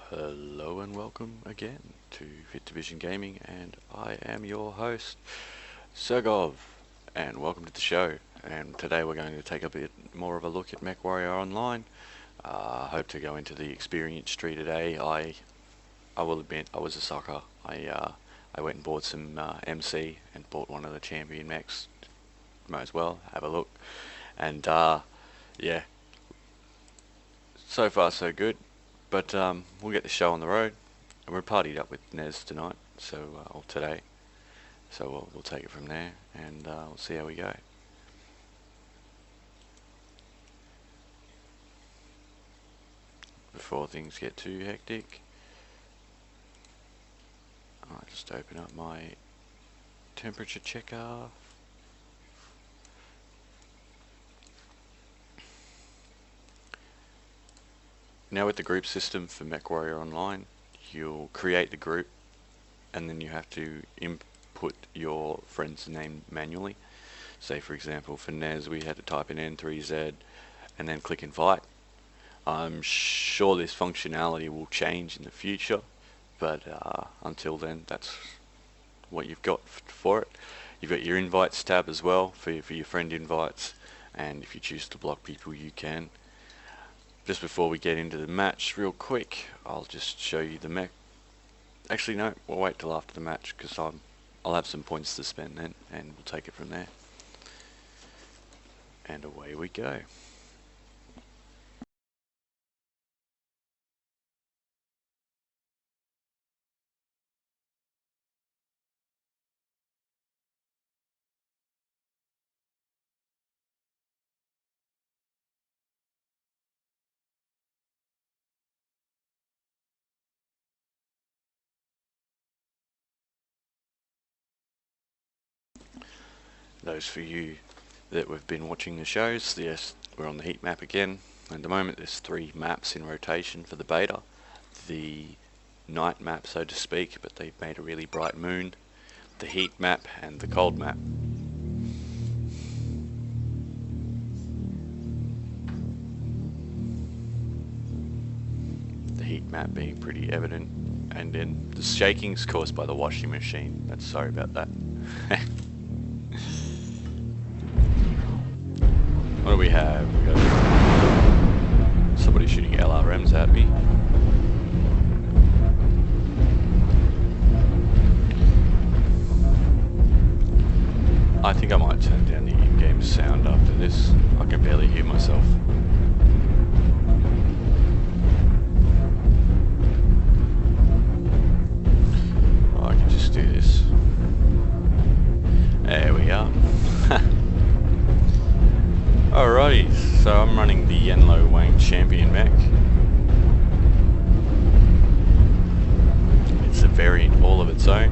Hello and welcome again to Fit Division Gaming, and I am your host, Sergov, and welcome to the show. And today we're going to take a bit more of a look at MechWarrior Online. I hope to go into the experience tree today. I will admit I was a sucker. I went and bought some MC and bought one of the champion mechs. Might as well have a look. And yeah, so far so good. But we'll get the show on the road, and we're partied up with Nez tonight, or today. So we'll take it from there, and we'll see how we go. Before things get too hectic, I'll just open up my temperature checker. Now with the group system for MechWarrior Online, you'll create the group, and then you have to input your friend's name manually. Say for example for Nez we had to type in N3Z and then click invite. I'm sure this functionality will change in the future, but until then that's what you've got for it. You've got your invites tab as well for your friend invites, and if you choose to block people you can. Just before we get into the match real quick, I'll just show you the mech. Actually no, we'll wait till after the match because I'll have some points to spend then, and we'll take it from there. And away we go. Those for you that have been watching the shows, yes, we're on the heat map again. At the moment there's 3 maps in rotation for the beta. The night map, so to speak, but they've made a really bright moon. The heat map and the cold map. The heat map being pretty evident, and then the shaking's caused by the washing machine. That's sorry about that. What do we have? We got somebody shooting LRMs at me. I think I might turn down the in-game sound after this. I can barely hear myself. Oh, I can just do this. There we are. Alrighty, so I'm running the Yenlo Wang Champion mech. It's a variant all of its own.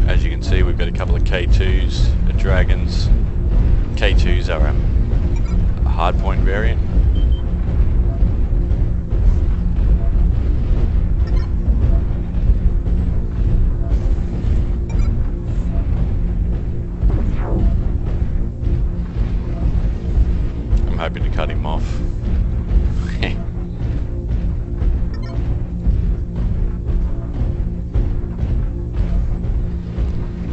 As you can see, we've got a couple of K2s, a Dragons. K2s are a hardpoint variant. Hoping to cut him off.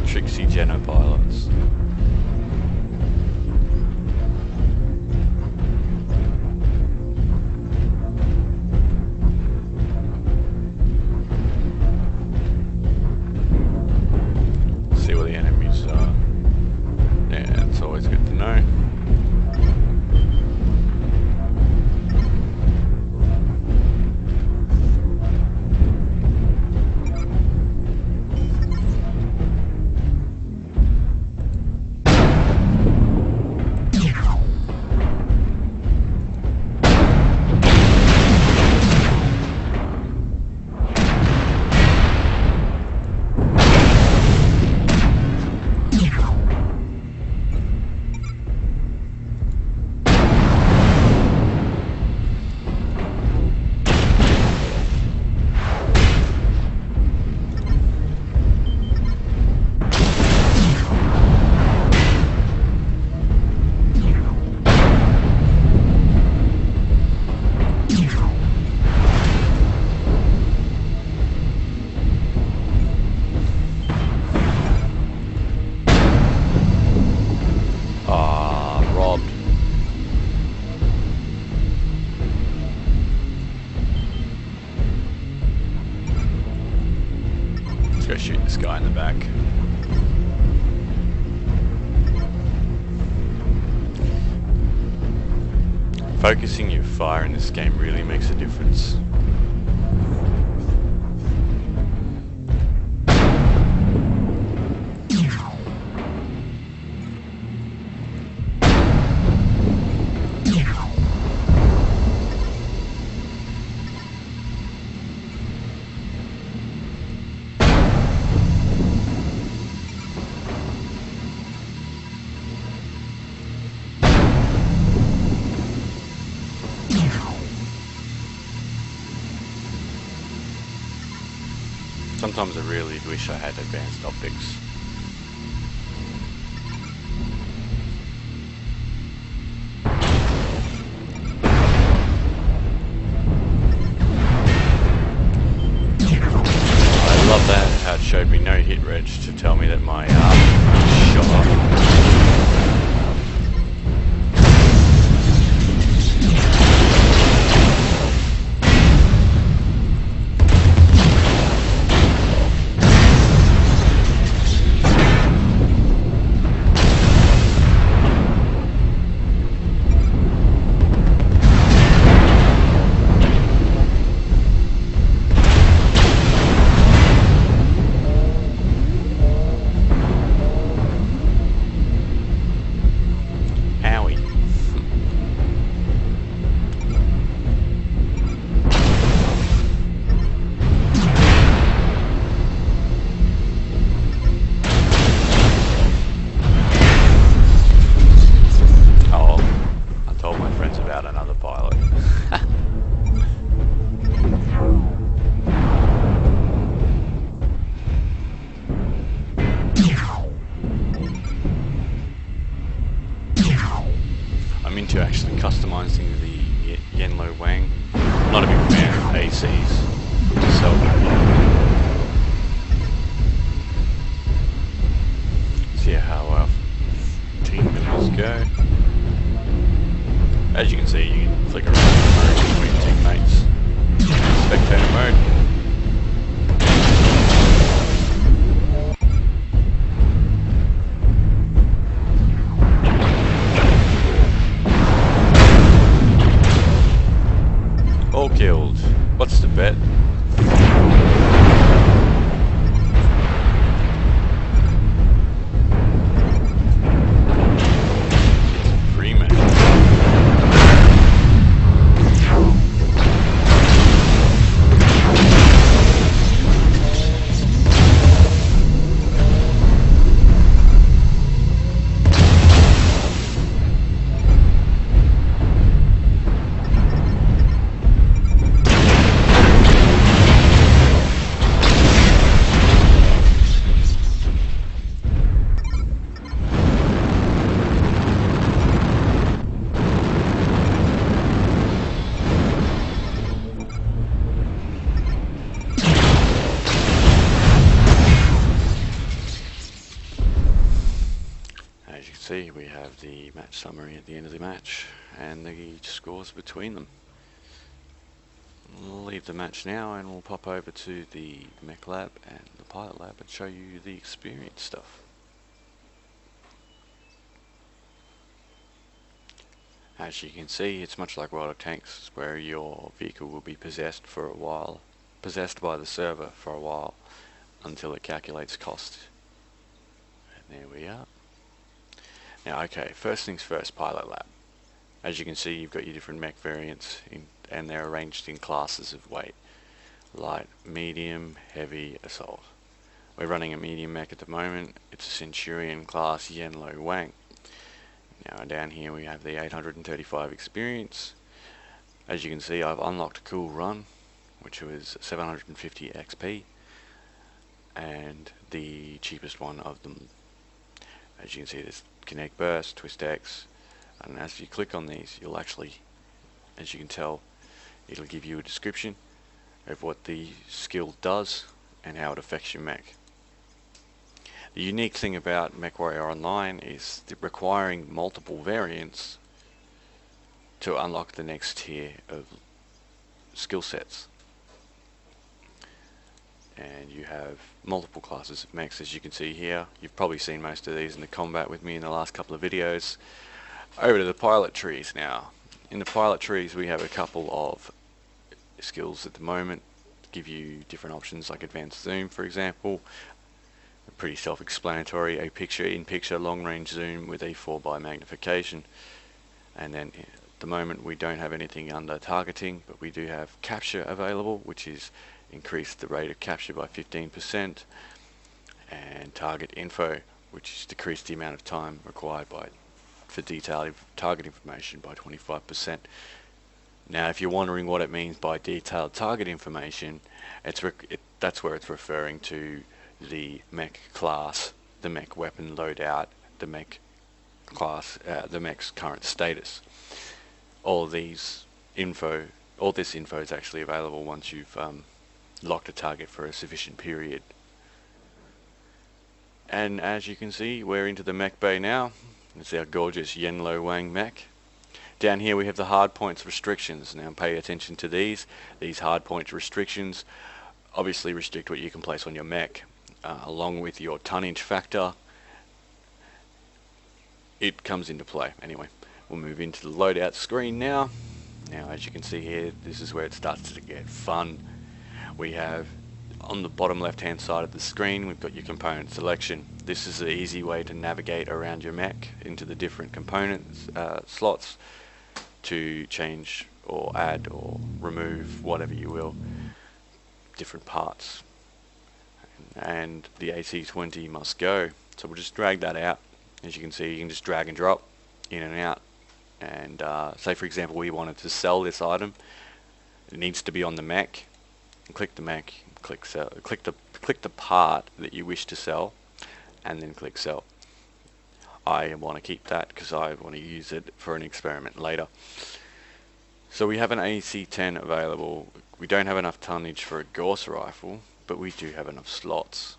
Trixie Jenner pilots. See where the enemies are. Yeah, it's always good to know. Focusing your fire in this game really makes a difference. Sometimes I really wish I had advanced optics. I love that, how it showed me no hit reg to tell me that my shot off. I'm into actually customizing the Yenlo Wang. I'm not a big fan of ACs, so see how our team members go. As you can see, you can flick around the mode between teammates. Spectator mode. All killed. What's the bet? Pre-match. As you can see, we have the match summary at the end of the match and the scores between them. We'll leave the match now and we'll pop over to the mech lab and the pilot lab and show you the experience stuff. As you can see, it's much like World of Tanks, where your vehicle will be possessed for a while, possessed by the server for a while until it calculates cost. And there we are. Now, okay, first things first, pilot lab. As you can see, you've got your different mech variants and they're arranged in classes of weight: light, medium, heavy, assault. We're running a medium mech at the moment. It's a Centurion class Yenlo Wang. Now down here we have the 835 experience. As you can see, I've unlocked a cool run, which was 750 XP, and the cheapest one of them. As you can see, there's Kinetic Burst, Twist X, and as you click on these, you'll actually, as you can tell, it'll give you a description of what the skill does and how it affects your mech. The unique thing about MechWarrior Online is requiring multiple variants to unlock the next tier of skill sets. and you have multiple classes of mechs, as you can see here. You've probably seen most of these in the combat with me in the last couple of videos. Over to the pilot trees now. In the pilot trees we have a couple of skills at the moment, give you different options like advanced zoom, for example. Pretty self-explanatory, a picture-in-picture long-range zoom with E4 by magnification. And then at the moment we don't have anything under targeting, but we do have capture available, which is increase the rate of capture by 15%, and target info, which is decrease the amount of time required for detailed target information by 25%. Now if you're wondering what it means by detailed target information, that's where it's referring to the mech class, the mech weapon loadout, the mech class, the mech's current status. All this info is actually available once you've locked a target for a sufficient period. And as you can see, we're into the mech bay now. It's our gorgeous Yenlo Wang mech. Down here we have the hard points restrictions. Now pay attention to these. These hard points restrictions obviously restrict what you can place on your mech. Along with your tonnage factor, it comes into play. Anyway, we'll move into the loadout screen now. Now as you can see here, this is where it starts to get fun. We have on the bottom left hand side of the screen, we've got your component selection. This is an easy way to navigate around your mech into the different components slots to change or add or remove, whatever you will, different parts. And the AC20 must go, so we'll just drag that out. As you can see, you can just drag and drop in and out. And say for example we wanted to sell this item, it needs to be on the mech. Click the mech, click sell, click the part that you wish to sell, and then click sell. I want to keep that because I want to use it for an experiment later. So we have an AC10 available. We don't have enough tonnage for a Gauss rifle, but we do have enough slots.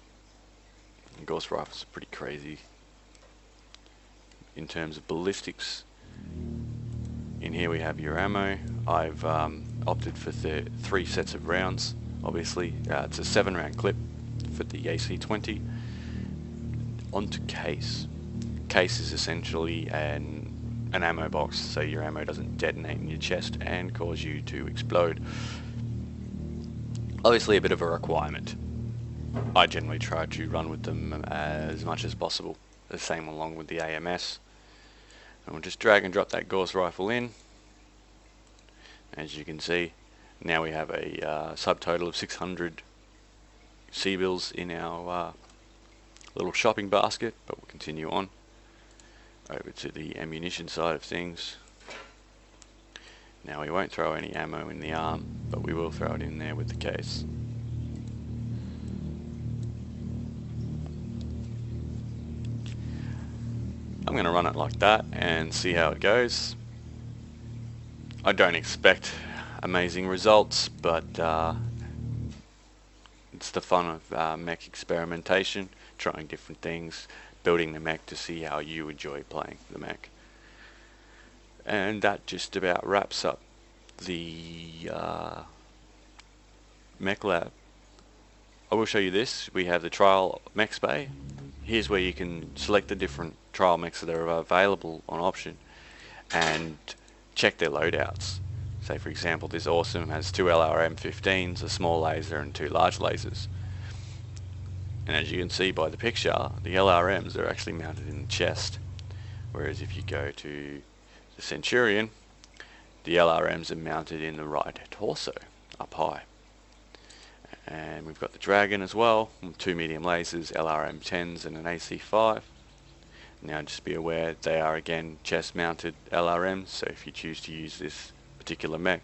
And Gauss rifles are pretty crazy in terms of ballistics. In here we have your ammo. I've opted for 3 sets of rounds. Obviously, it's a 7-round clip for the AC20. Onto case. Case is essentially an ammo box, so your ammo doesn't detonate in your chest and cause you to explode. Obviously a bit of a requirement. I generally try to run with them as much as possible. The same along with the AMS. And we'll just drag and drop that Gauss rifle in. As you can see, now we have a subtotal of 600 C-bills in our little shopping basket, but we'll continue on over to the ammunition side of things. Now we won't throw any ammo in the arm, but we will throw it in there with the case. I'm going to run it like that and see how it goes. I don't expect amazing results, but it's the fun of mech experimentation, trying different things, building the mech to see how you enjoy playing the mech. And that just about wraps up the mech lab. I will show you this. We have the trial mechs bay. Here's where you can select the different trial mechs that are available on option and check their loadouts. Say for example, this awesome has 2 LRM-15s, a small laser and 2 large lasers. And as you can see by the picture, the LRMs are actually mounted in the chest, whereas if you go to the Centurion, the LRMs are mounted in the right torso, up high. And we've got the Dragon as well, 2 medium lasers, LRM-10s and an AC5. Now just be aware they are again chest mounted LRMs, so if you choose to use this particular mech,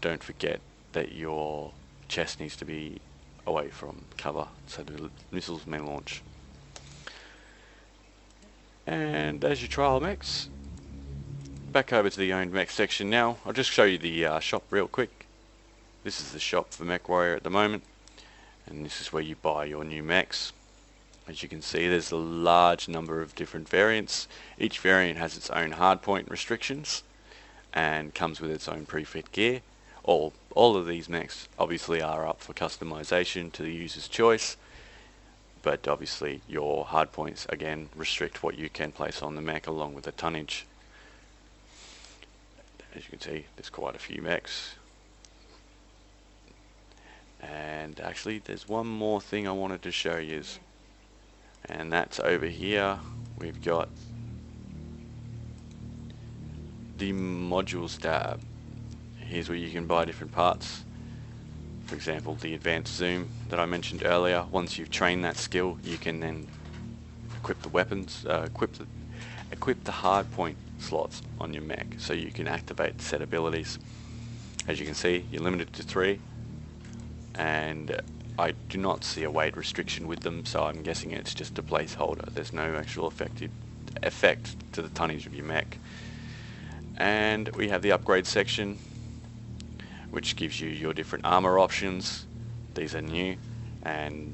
don't forget that your chest needs to be away from cover so the missiles may launch. And as your trial mechs, back over to the owned mech section now. I'll just show you the shop real quick. This is the shop for MechWarrior at the moment, and this is where you buy your new mechs. As you can see, there's a large number of different variants. Each variant has its own hardpoint restrictions and comes with its own pre-fit gear. All of these mechs obviously are up for customization to the user's choice, but obviously your hardpoints again restrict what you can place on the mech along with the tonnage. As you can see, there's quite a few mechs. And actually there's one more thing I wanted to show you, and that's over here. We've got the modules tab. Here's where you can buy different parts. For example, the advanced zoom that I mentioned earlier. Once you've trained that skill, you can then equip the weapons, equip the hardpoint slots on your mech, so you can activate set abilities. As you can see, you're limited to 3, and I do not see a weight restriction with them, so I'm guessing it's just a placeholder. There's no actual effect to the tonnage of your mech. And we have the upgrade section, which gives you your different armor options. These are new, and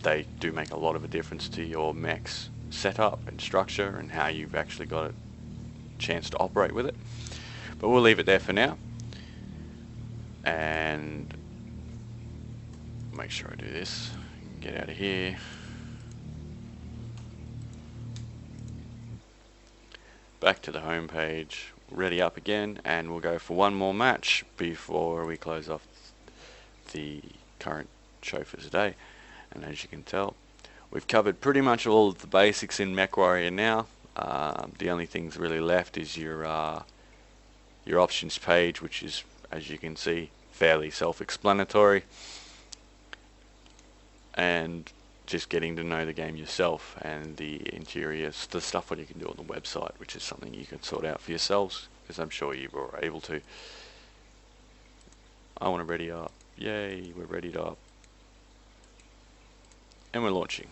they do make a lot of a difference to your mech's setup and structure and how you've actually got a chance to operate with it. But we'll leave it there for now, and make sure I do this. Get out of here. Back to the home page, ready up again, and we'll go for one more match before we close off the current show for today. And as you can tell, we've covered pretty much all of the basics in MechWarrior now. The only things really left is your options page, which is, as you can see, fairly self-explanatory, and just getting to know the game yourself and the interiors, the stuff what you can do on the website, which is something you can sort out for yourselves, because I'm sure you were able to. I want to ready up. Yay, we're readied up. And we're launching.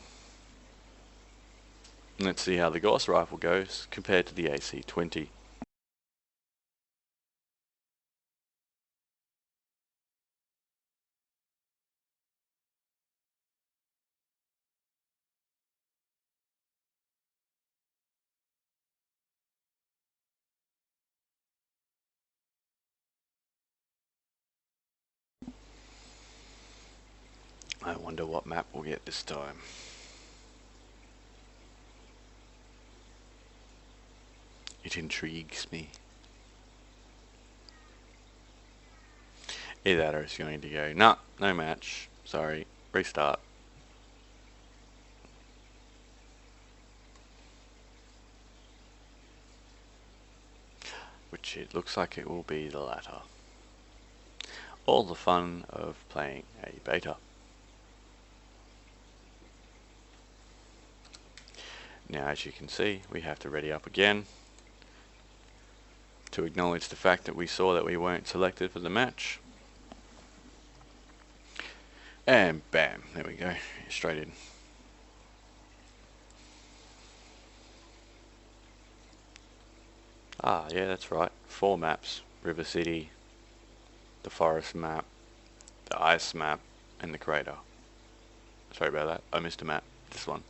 Let's see how the Gauss rifle goes compared to the AC-20. I wonder what map we'll get this time. It intrigues me. Either that or it's going to go, nah, no match, sorry, restart. Which it looks like it will be the latter. All the fun of playing a beta. Now, as you can see, we have to ready up again to acknowledge the fact that we saw that we weren't selected for the match. And bam, there we go, straight in. Ah, yeah, that's right. 4 maps. River City, the forest map, the ice map, and the crater. Sorry about that, I missed a map. This one.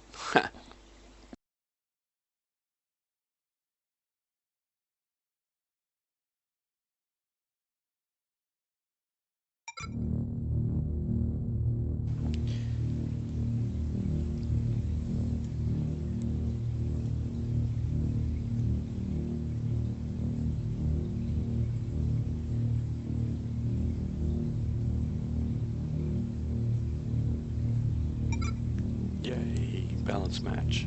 Yay, balance match.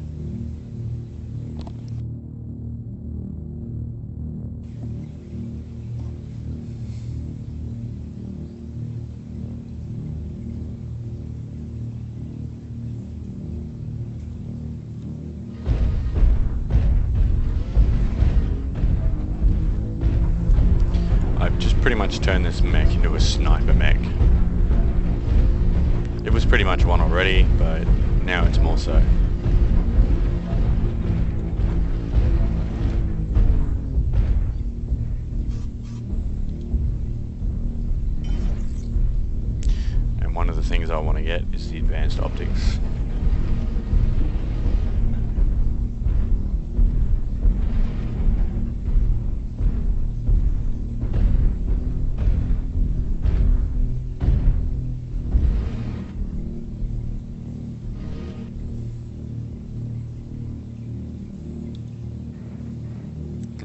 I've just pretty much turned this mech into a sniper mech. It was pretty much one already, but now it's more so. And one of the things I want to get is the advanced optics.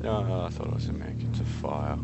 Oh, I thought it was a mech. It's a fire.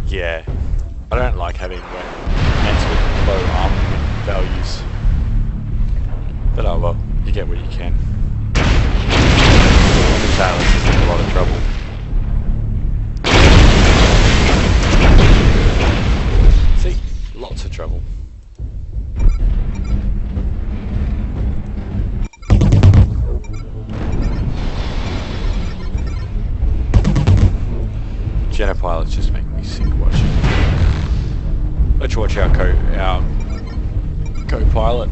Yeah, I don't like having mechs with low armament values. But oh well, you get what you can. The Taylor's just in a lot of trouble. See? Lots of trouble. Pilots just make me sick watching. Let's watch our co-pilot,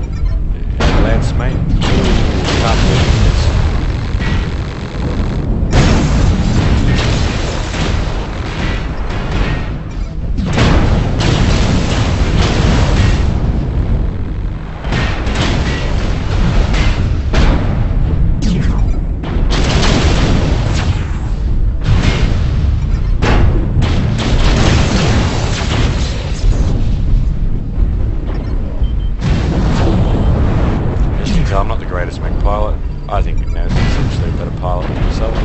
Lance mate. Can't believe this. I'm not the greatest mech pilot. I think Ignaz is essentially a better pilot than himself.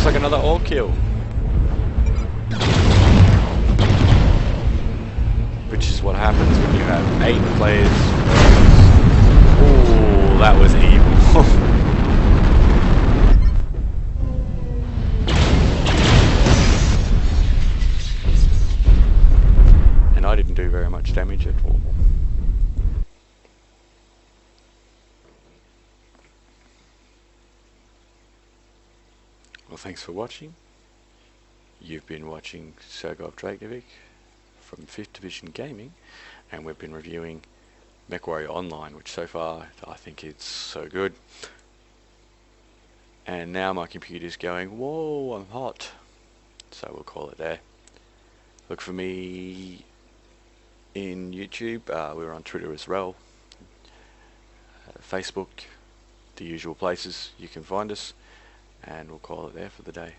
Like another all kill, which is what happens when you have 8 players. Ooh, that was evil. And I didn't do very much damage at all. Well, thanks for watching. You've been watching Sergov Dragovic from 5th Division Gaming, and we've been reviewing MechWarrior Online, which so far I think it's so good. And now my computer's going, whoa, I'm hot. So we'll call it there. Look for me in YouTube. We're on Twitter as well. Facebook, the usual places you can find us. And we'll call it there for the day.